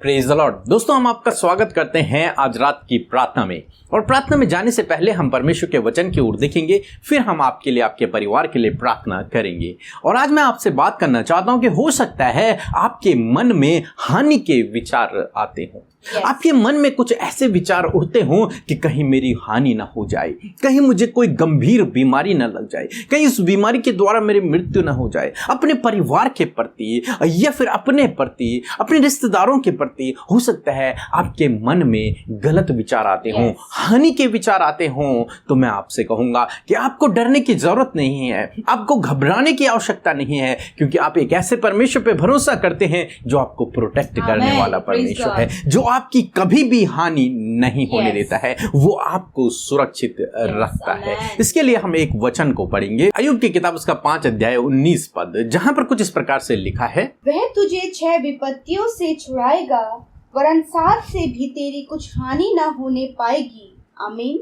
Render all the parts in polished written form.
Praise the Lord. दोस्तों, हम आपका स्वागत करते हैं आज रात की प्रार्थना में। और प्रार्थना में जाने से पहले हम परमेश्वर के वचन की ओर देखेंगे, फिर हम आपके लिए, आपके परिवार के लिए प्रार्थना करेंगे। और आज मैं आपसे बात करना चाहता हूं कि हो सकता है आपके मन में हानि के विचार आते हों। आपके मन में कुछ ऐसे विचार उठते हों कि कहीं मेरी हानि ना हो जाए, कहीं मुझे कोई गंभीर बीमारी ना लग जाए, कहीं उस बीमारी के द्वारा मेरी मृत्यु ना हो जाए। अपने परिवार के प्रति या फिर अपने प्रति, अपने रिश्तेदारों के प्रति हो सकता है आपके मन में गलत विचार आते हों, हानि के विचार आते हों। तो मैं आपसे कहूंगा कि आपको डरने की जरूरत नहीं है, आपको घबराने की आवश्यकता नहीं है, क्योंकि आप एक ऐसे परमेश्वर पे भरोसा करते हैं जो आपको प्रोटेक्ट करने वाला परमेश्वर है, जो आपकी कभी भी हानि नहीं होने देता है, वो आपको सुरक्षित रखता है। इसके लिए हम एक वचन को पढ़ेंगे, अय्यूब की किताब उसका 5 अध्याय 19 पद, जहां पर कुछ इस प्रकार से लिखा है, वह तुझे 6 विपत्तियों से छुड़ाएगा, वरन 7 से भी तेरी कुछ हानि न होने पाएगी। आमीन।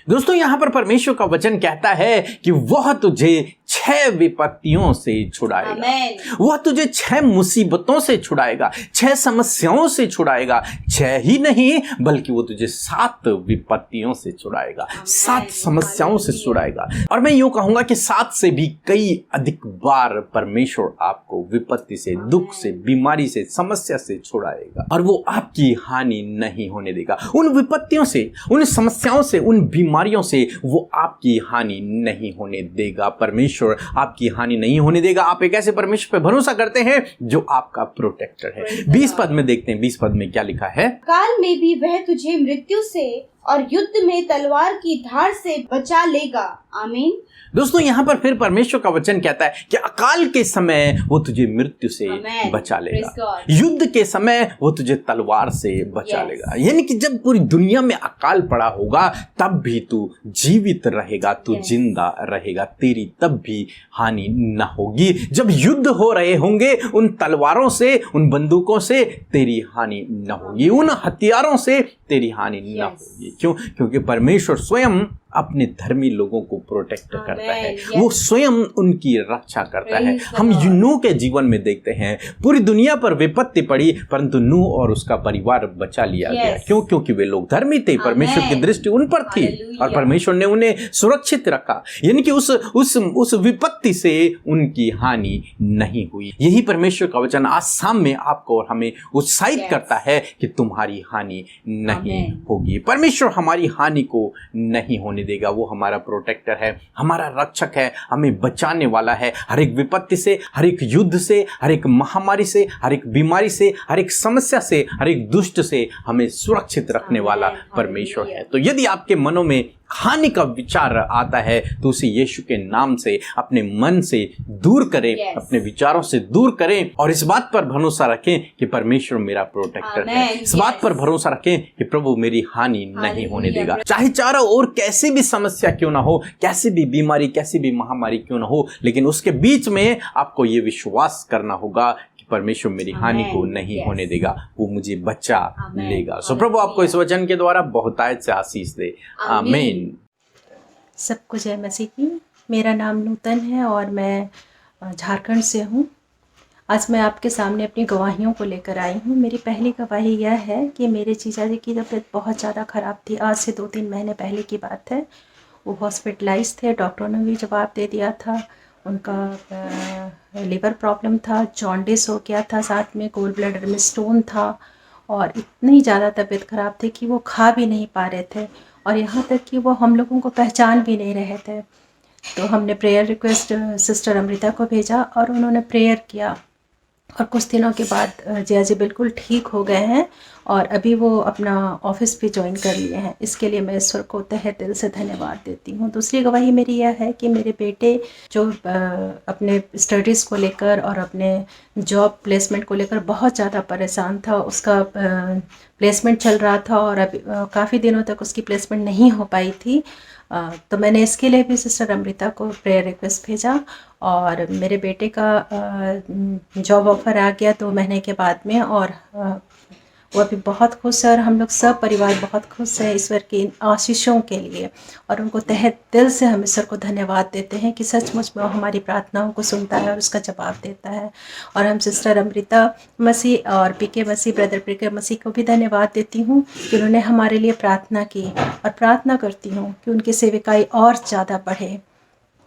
दोस्तों, यहां पर परमेश्वर का वचन कहता है कि वह तुझे 6 विपत्तियों से छुड़ाएगा, वह तुझे 6 मुसीबतों से छुड़ाएगा, 6 समस्याओं से छुड़ाएगा। 6 ही नहीं बल्कि वो तुझे 7 विपत्तियों से छुड़ाएगा, 7 समस्याओं से छुड़ाएगा। और मैं यूं कहूंगा कि 7 से भी कई अधिक बार परमेश्वर आपको विपत्ति से, दुख से, बीमारी से, समस्या से छुड़ाएगा, और वो आपकी हानि नहीं होने देगा। उन विपत्तियों से, उन समस्याओं से, उन बीमारियों से वो आपकी हानि नहीं होने देगा। परमेश्वर आपकी हानि नहीं होने देगा। आप एक ऐसे परमेश्वर पे भरोसा करते हैं जो आपका प्रोटेक्टर है। 20 पद में देखते हैं, 20 पद में क्या लिखा है, काल में भी वह तुझे मृत्यु से और युद्ध में तलवार की धार से बचा लेगा। आमीन। दोस्तों, यहां पर फिर परमेश्वर का वचन कहता है कि अकाल के समय वो तुझे मृत्यु से बचा लेगा, युद्ध के समय वो तुझे तलवार से बचा लेगा। यानी कि जब पूरी दुनिया में अकाल पड़ा होगा तब भी तू जीवित रहेगा, तू जिंदा रहेगा, तेरी तब भी हानि न होगी। जब युद्ध हो रहे होंगे उन तलवारों से, उन बंदूकों से तेरी हानि न होगी, उन हथियारों से तेरी हानि न होगी। क्यों? क्योंकि परमेश्वर स्वयं अपने धर्मी लोगों को प्रोटेक्ट करता है, वो स्वयं उनकी रक्षा करता है। हम नूह के जीवन में देखते हैं, पूरी दुनिया पर विपत्ति पड़ी परंतु नूह और उसका परिवार बचा लिया गया। क्यों? क्योंकि वे लोग धर्मी थे, परमेश्वर की दृष्टि उन पर थी और परमेश्वर ने उन्हें सुरक्षित रखा। यानी कि उस विपत्ति से उनकी हानि नहीं हुई। यही परमेश्वर का वचन आज शाम में आपको और हमें उत्साहित करता है कि तुम्हारी हानि नहीं होगी। परमेश्वर हमारी हानि को नहीं होने देगा। वो हमारा प्रोटेक्टर है, हमारा रक्षक है, हमें बचाने वाला है हर एक विपत्ति से, हर एक युद्ध से, हर एक महामारी से, हर एक बीमारी से, हर एक समस्या से, हर एक दुष्ट से हमें सुरक्षित रखने वाला परमेश्वर है। तो यदि आपके मनों में हानि का विचार आता है तो उसे यीशु के नाम से अपने मन से दूर करें, अपने विचारों से दूर करें और इस बात पर भरोसा रखें कि परमेश्वर मेरा प्रोटेक्टर है। इस बात पर भरोसा रखें कि प्रभु मेरी हानि नहीं होने देगा। चाहे चारों ओर कैसी भी समस्या क्यों ना हो, कैसी भी बीमारी, कैसी भी महामारी क्यों ना हो, लेकिन उसके बीच में आपको ये विश्वास करना होगा कि परमेश्वर मेरी हानि को नहीं होने देगा, वो मुझे बचा लेगा। सो प्रभु आपको इस वचन के द्वारा बहुतायत से आशीष दे। आमीन। सबको जय मसीह की। मेरा नाम नूतन है और मैं झारखंड से हूँ। आज मैं आपके सामने अपनी गवाहियों को लेकर आई हूँ। मेरी पहली गवाही यह है कि मेरे जीजा जी की तबीयत बहुत ज़्यादा ख़राब थी। आज से 2-3 महीने पहले की बात है। वो हॉस्पिटलाइज थे, डॉक्टरों ने भी जवाब दे दिया था। उनका लिवर प्रॉब्लम था, जॉन्डिस हो गया था, साथ में गोल ब्लैडर में स्टोन था और इतनी ज़्यादा तबीयत ख़राब थी कि वो खा भी नहीं पा रहे थे और यहाँ तक कि वो हम लोगों को पहचान भी नहीं रहे थे। तो हमने प्रेयर रिक्वेस्ट सिस्टर अमृता को भेजा और उन्होंने प्रेयर किया और कुछ दिनों के बाद जिया जी बिल्कुल ठीक हो गए हैं और अभी वो अपना ऑफिस भी ज्वाइन कर लिए हैं। इसके लिए मैं ईश्वर को तहे दिल से धन्यवाद देती हूँ। दूसरी गवाही मेरी यह है कि मेरे बेटे जो अपने स्टडीज़ को लेकर और अपने जॉब प्लेसमेंट को लेकर बहुत ज़्यादा परेशान था। उसका प्लेसमेंट चल रहा था और अभी काफ़ी दिनों तक उसकी प्लेसमेंट नहीं हो पाई थी। तो मैंने इसके लिए भी सिस्टर अमृता को प्रेयर रिक्वेस्ट भेजा और मेरे बेटे का जॉब ऑफ़र आ गया 2 महीने के बाद में और वो अभी बहुत खुश है और हम लोग सब परिवार बहुत खुश है ईश्वर की इन आशीषों के लिए, और उनको तहे दिल से हम ईश्वर को धन्यवाद देते हैं कि सचमुच में वो हमारी प्रार्थनाओं को सुनता है और उसका जवाब देता है। और हम सिस्टर अमृता मसीह और पीके मसीह, ब्रदर पीके मसीह को भी धन्यवाद देती हूँ कि उन्होंने हमारे लिए प्रार्थना की, और प्रार्थना करती हूँ कि उनकी सेविकाई और ज़्यादा बढ़े।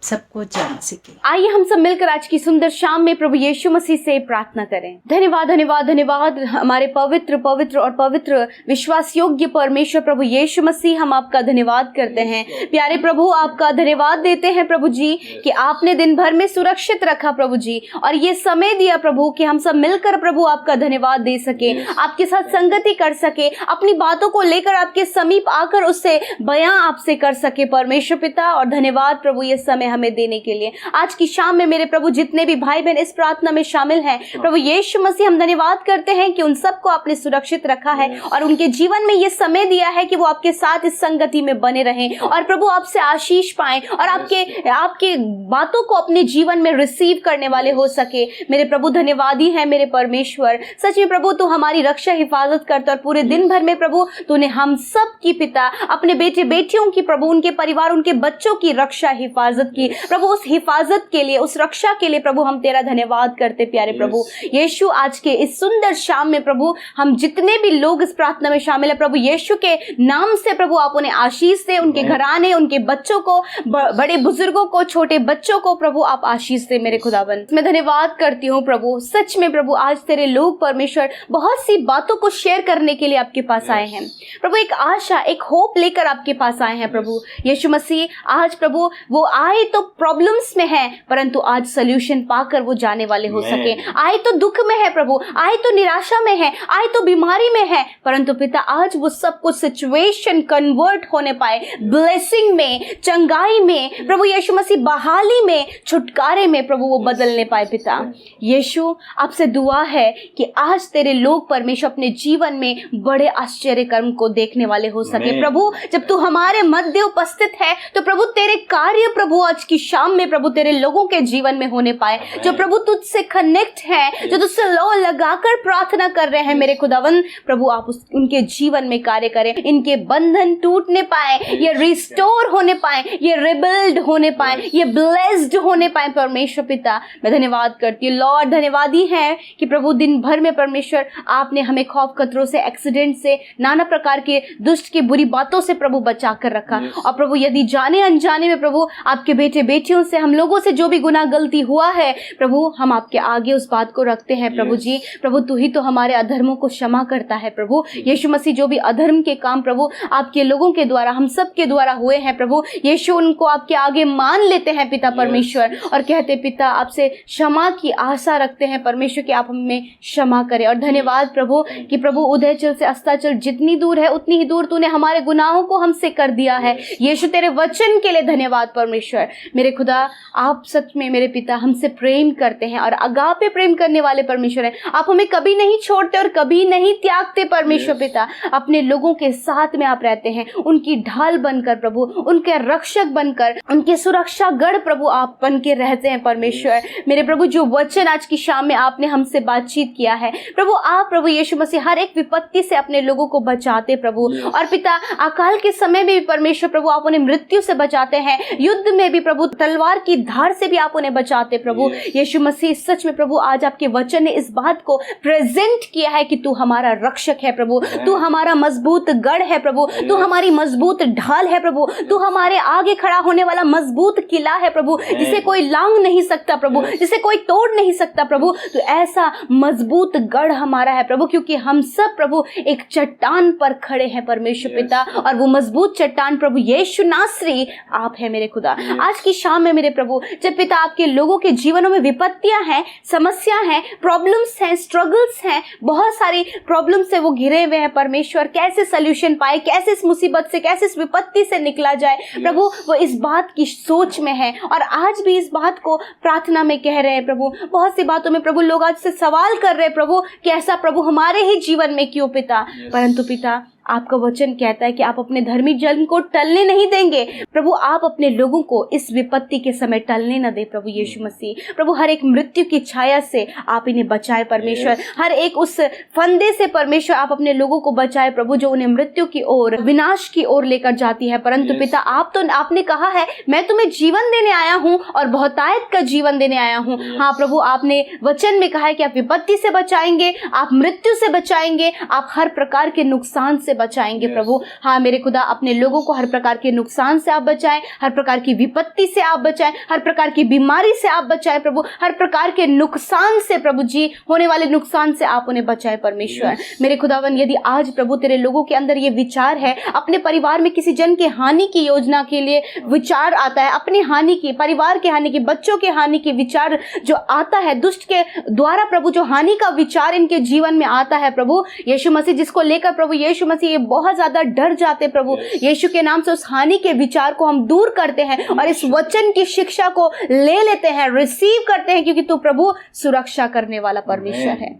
सबको जय मसीह की। आइए हम सब मिलकर आज की सुंदर शाम में प्रभु यीशु मसीह से प्रार्थना करें। धन्यवाद धन्यवाद धन्यवाद हमारे पवित्र पवित्र और पवित्र विश्वास योग्य परमेश्वर प्रभु यीशु मसीह, हम आपका धन्यवाद करते हैं। प्यारे प्रभु, आपका धन्यवाद देते हैं प्रभु जी कि आपने दिन भर में सुरक्षित रखा प्रभु जी, और ये समय दिया प्रभु कि हम सब मिलकर प्रभु आपका धन्यवाद दे सके, आपके साथ संगति कर सके, अपनी बातों को लेकर आपके समीप आकर उससे बयां आपसे कर सके परमेश्वर पिता। और धन्यवाद प्रभु ये समय हमें देने के लिए। आज की शाम में मेरे प्रभु जितने भी भाई बहन इस प्रार्थना में शामिल हैं, प्रभु यीशु मसीह हम धन्यवाद करते हैं कि उन सबको आपने सुरक्षित रखा है और उनके जीवन में ये समय दिया है कि वो आपके साथ इस संगति में बने रहें और प्रभु आपसे आशीष पाएं और आपके बातों को अपने जीवन में रिसीव करने वाले हो सके। मेरे प्रभु धन्यवादी है मेरे परमेश्वर, सच में प्रभु तू हमारी रक्षा हिफाजत करता, और पूरे दिन भर में प्रभु तूने हम सब की पिता अपने बेटे बेटियों की प्रभु, उनके परिवार, उनके बच्चों की रक्षा हिफाजत की प्रभु। उस हिफाजत के लिए, उस रक्षा के लिए प्रभु हम तेरा धन्यवाद करते प्यारे प्रभु यीशु। आज के इस सुंदर शाम में प्रभु हम जितने भी लोग इस प्रार्थना में शामिल है प्रभु यीशु के नाम से प्रभु आप उन्हें आशीष दे, उनके घराने, उनके बच्चों को, बड़े बुजुर्गों को, छोटे बच्चों को प्रभु आप आशीष दे मेरे खुदावन। मैं धन्यवाद करती हूँ प्रभु, सच में प्रभु आज तेरे लोग परमेश्वर बहुत सी बातों को शेयर करने के लिए आपके पास आए हैं प्रभु, एक आशा, एक होप लेकर आपके पास आए हैं प्रभु यीशु मसीह। आज प्रभु वो आए तो प्रॉब्लम्स में है, परंतु आज सोल्यूशन पाकर वो जाने वाले हो सके। आए तो दुख में है प्रभु, आए तो निराशा में है, आए तो बीमारी में है, परंतु पिता आज वो सब कुछ सिचुएशन कन्वर्ट होने पाए ब्लेसिंग में, चंगाई में प्रभु यीशु मसीह, बहाली में, छुटकारे में प्रभु वो बदलने पाए पिता यीशु। आपसे दुआ है कि आज तेरे लोग परमेश्वर अपने जीवन में बड़े आश्चर्य कर्म को देखने वाले हो सके प्रभु। जब तू हमारे मध्य उपस्थित है तो प्रभु तेरे कार्य प्रभु आज की शाम में प्रभु तेरे लोगों के जीवन में होने पाए, जो प्रभु तुझसे कनेक्ट है, जो तुझसे लो लगाकर प्रार्थना कर रहे हैं मेरे खुदावन प्रभु, आप उनके जीवन में कार्य करें, इनके बंधन टूटने पाए, ये रिस्टोर होने पाए, ये रिबिल्ड होने पाए, ये ब्लेस्ड होने पाए परमेश्वर पिता। मैं धन्यवाद करती हूँ लॉर्ड, धन्यवादी है कि प्रभु दिन भर में परमेश्वर आपने हमें खौफ खतरों से, एक्सीडेंट से, नाना प्रकार के दुष्ट की बुरी बातों से प्रभु बचा कर रखा। और प्रभु यदि जाने अनजाने में प्रभु आपके बेटे बेटियों से, हम लोगों से जो भी गुनाह गलती हुआ है प्रभु, हम आपके आगे उस बात को रखते हैं प्रभु जी। प्रभु तू ही तो हमारे अधर्मों को क्षमा करता है प्रभु यीशु मसीह। जो भी अधर्म के काम प्रभु आपके लोगों के द्वारा, हम सब के द्वारा हुए हैं प्रभु यीशु, उनको आपके आगे मान लेते हैं पिता परमेश्वर, और कहते पिता आपसे क्षमा की आशा रखते हैं परमेश्वर कि आप हमें क्षमा करें। और धन्यवाद प्रभु कि प्रभु उदयचल से अस्ताचल जितनी दूर है उतनी ही दूर तूने हमारे गुनाहों को हमसे कर दिया है यीशु। तेरे वचन के लिए धन्यवाद परमेश्वर मेरे खुदा। आप सच में मेरे पिता हमसे प्रेम करते हैं और अगापे प्रेम करने वाले परमेश्वर हैं। आप हमें कभी नहीं छोड़ते और कभी नहीं त्यागते परमेश्वर पिता। अपने लोगों के साथ में आप रहते हैं, उनकी ढाल बनकर प्रभु, उनके रक्षक बनकर, उनके सुरक्षा गढ़ प्रभु आप बन के रहते हैं परमेश्वर मेरे प्रभु। जो वचन आज की शाम में आपने हमसे बातचीत किया है प्रभु, आप प्रभु यीशु मसीह हर एक विपत्ति से अपने लोगों को बचाते प्रभु। और पिता अकाल के समय में भी परमेश्वर प्रभु आप उन्हें मृत्यु से बचाते हैं, युद्ध में भी प्रभु तलवार की धार से भी आप उन्हें बचाते प्रभु यीशु मसीह। सच में प्रभु आज आपके वचन ने इस बात को प्रेजेंट किया है कि तू हमारा रक्षक है प्रभु, तू हमारा मजबूत गढ़ है प्रभु, तू हमारी मजबूत ढाल है प्रभु, तू हमारे आगे खड़ा होने वाला मजबूत किला है प्रभु, जिसे कोई लांग नहीं सकता प्रभु, जिसे कोई तोड़ नहीं सकता प्रभु। तो ऐसा मजबूत गढ़ हमारा है प्रभु, क्योंकि हम सब प्रभु एक चट्टान पर खड़े हैं परमेश्वर पिता, और वो मजबूत चट्टान प्रभु यीशु नासरी आप है मेरे खुदा। आज की शाम में मेरे प्रभु जब पिता आपके लोगों के जीवनों में विपत्तियां हैं, समस्या हैं, प्रॉब्लम्स हैं, स्ट्रगल्स हैं, बहुत सारी प्रॉब्लम से वो घिरे हुए हैं परमेश्वर, कैसे सोल्यूशन पाए, कैसे इस मुसीबत से, कैसे इस विपत्ति से निकला जाए प्रभु, वो इस बात की सोच में है और आज भी इस बात को प्रार्थना में कह रहे हैं प्रभु। बहुत सी बातों में प्रभु लोग आज से सवाल कर रहे हैं प्रभु कि ऐसा प्रभु हमारे ही जीवन में क्यों पिता, परंतु पिता आपका वचन कहता है कि आप अपने धर्मी जन को टलने नहीं देंगे। प्रभु आप अपने लोगों को इस विपत्ति के समय टलने न दे प्रभु यीशु मसीह। प्रभु हर एक मृत्यु की छाया से आप इन्हें बचाए परमेश्वर, हर एक उस फंदे से परमेश्वर आप अपने लोगों को बचाए प्रभु जो उन्हें मृत्यु की ओर, विनाश की ओर लेकर जाती है। परंतु पिता आपने कहा है मैं तुम्हें जीवन देने आया हूँ और बहुतायत का जीवन देने आया हूँ। हाँ प्रभु आपने वचन में कहा है कि आप विपत्ति से बचाएंगे, आप मृत्यु से बचाएंगे, आप हर प्रकार के नुकसान से बचाएंगे प्रभु। हाँ मेरे खुदा अपने लोगों को हर प्रकार के नुकसान से आप बचाएं, हर प्रकार की विपत्ति से आप बचाएं, हर प्रकार की बीमारी से आप बचाएं प्रभु, हर प्रकार के नुकसान से प्रभु जी, होने वाले नुकसान से आप उन्हें बचाएं परमेश्वर। मेरे खुदावन यदि आज प्रभु तेरे लोगों के अंदर ये विचार है, अपने परिवार में किसी जन के हानि की योजना के लिए विचार आता है, अपनी हानि की, परिवार के हानि की, बच्चों के हानि की विचार जो आता है दुष्ट के द्वारा प्रभु, जो हानि का विचार इनके जीवन में आता है प्रभु यीशु मसीह, जिसको लेकर प्रभु यीशु मसीह ये बहुत ज्यादा डर जाते प्रभु यीशु के नाम से, उस हानि के विचार को हम दूर करते हैं और इस वचन की शिक्षा को ले लेते हैं, रिसीव करते हैं, क्योंकि तू प्रभु सुरक्षा करने वाला परमेश्वर है,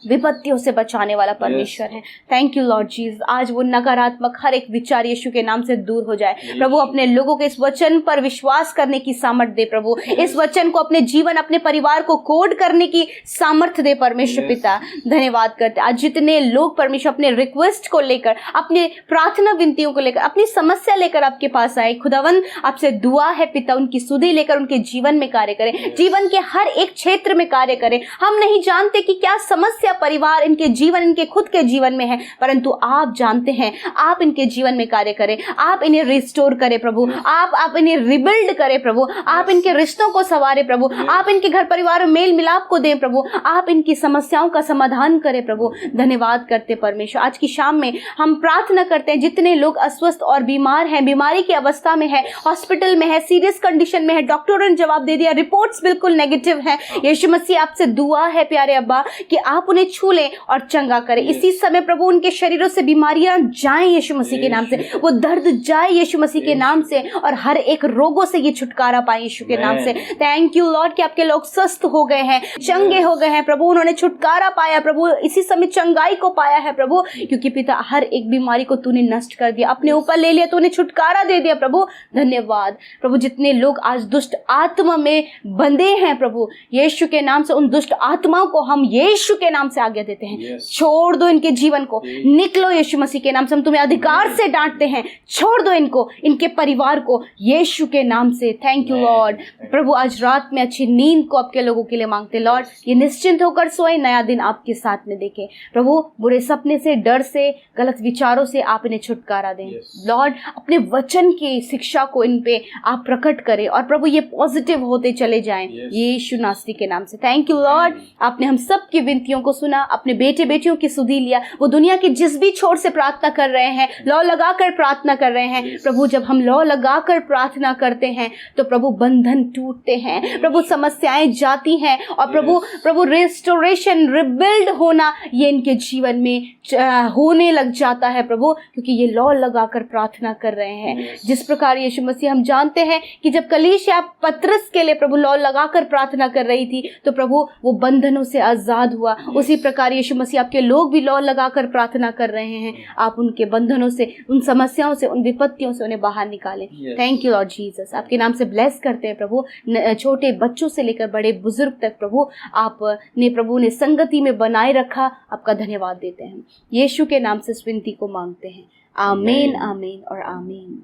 विपत्तियों से बचाने वाला परमेश्वर है। Thank you Lord Jesus. आज वो नकारात्मक हर एक विचार यीशु के नाम से दूर हो जाए प्रभु। अपने लोगों के इस वचन पर विश्वास करने की सामर्थ्य दे प्रभु, इस वचन को अपने जीवन, अपने परिवार को कोड करने की सामर्थ्य दे परमेश्वर पिता। धन्यवाद करते आज जितने लोग परमेश्वर अपने रिक्वेस्ट को लेकर, अपने प्रार्थना विनतियों को लेकर, अपनी समस्या लेकर आपके पास आए, खुदावन आपसे दुआ है पिता उनकी सुधि लेकर उनके जीवन में कार्य करें, जीवन के हर एक क्षेत्र में कार्य करें। हम नहीं जानते कि क्या समस्या परिवार इनके जीवन, इनके खुद के जीवन में है, परंतु आप जानते हैं। आप इनके जीवन में कार्य करें, आप इन्हें रिस्टोर करें प्रभु, आप इन्हें रिबिल्ड करें प्रभु, आप इनके रिश्तों को संवारें प्रभु, आप इनके घर परिवार में मेल मिलाप को दें प्रभु, आप इनकी समस्याओं का समाधान करें प्रभु। धन्यवाद करते परमेश्वर। आज की शाम में हम प्रार्थना करते हैं जितने लोग अस्वस्थ और बीमार हैं, बीमारी की अवस्था में है, हॉस्पिटल में है, सीरियस कंडीशन में है, डॉक्टरों ने जवाब दे दिया, रिपोर्ट्स बिल्कुल नेगेटिव है। यीशु मसीह आपसे दुआ है प्यारे अब्बा कि आप उन्हें छू लें और चंगा करें। इसी समय प्रभु उनके शरीरों से बीमारियां जाएं यीशु मसीह के नाम से, वो दर्द जाए यीशु मसीह के नाम से, और हर एक रोगों से ये छुटकारा पाए यीशु के नाम से। थैंक यू लॉर्ड कि आपके लोग स्वस्थ हो गए हैं, चंगे हो गए हैं प्रभु, उन्होंने छुटकारा पाया प्रभु, इसी समय चंगाई को पाया है प्रभु, क्योंकि पिता हर एक बीमारी को तूने नष्ट कर दिया, अपने ऊपर ले लिया, तूने छुटकारा दे दिया प्रभु। धन्यवाद प्रभु। जितने लोग आज दुष्ट आत्मा में बंधे हैं प्रभु यीशु के नाम से, उन दुष्ट आत्माओं को हम यीशु के नाम से आज्ञा देते हैं, छोड़ दो इनके जीवन को, निकलो यीशु मसीह के नाम से। हम तुम्हें अधिकार से डांटते हैं, छोड़ दो इनको, इनके परिवार को यीशु के नाम से। Thank you Lord. प्रभु आज रात में अच्छी नींद को आपके लोगों के लिए मांगते लॉर्ड, ये निश्चिंत होकर सोए, नया दिन आपके साथ में देखें प्रभु। बुरे सपने से, डर से, गलत विचारों से आप इन्हें छुटकारा दें लॉर्ड। अपने वचन की शिक्षा को इन पे आप प्रकट करें और प्रभु ये पॉजिटिव होते चले जाएं यीशु नासरी के नाम से। Thank you Lord. आपने हम सब की विनतियों को सुना, अपने बेटे बेटियों की सुधि लिया। वो दुनिया की जिस भी छोर से प्रार्थना कर रहे हैं, लौ लगाकर प्रार्थना कर रहे हैं प्रभु, जब हम लौ लगाकर प्रार्थना करते हैं तो प्रभु बंधन टूटते हैं प्रभु, समस्याएं जाती हैं और प्रभु रिस्टोरेशन, रिबिल्ड होना ये इनके जीवन में होने लग जाता है प्रभु, क्योंकि ये लौ लगाकर प्रार्थना कर रहे हैं। जिस प्रकार यीशु मसीह हम जानते हैं कि जब कलीसिया पतरस के लिए प्रभु लौ लगाकर प्रार्थना कर रही थी तो प्रभु वो बंधनों से आजाद हुआ, उसी प्रकार यीशु मसीह आपके लोग भी लौ लगाकर प्रार्थना कर रहे हैं। आप उनके बंधनों से, उन समस्याओं से, उन विपत्तियों से उन्हें बाहर निकालें। Thank you Lord Jesus. आपके नाम से ब्लेस करते हैं प्रभु, छोटे बच्चों से लेकर बड़े बुजुर्ग तक प्रभु आपने प्रभु ने संगति में बनाए रखा। आपका धन्यवाद देते हैं, यीशु के नाम से इस विनती को मांगते हैं। आमीन, आमीन और आमीन।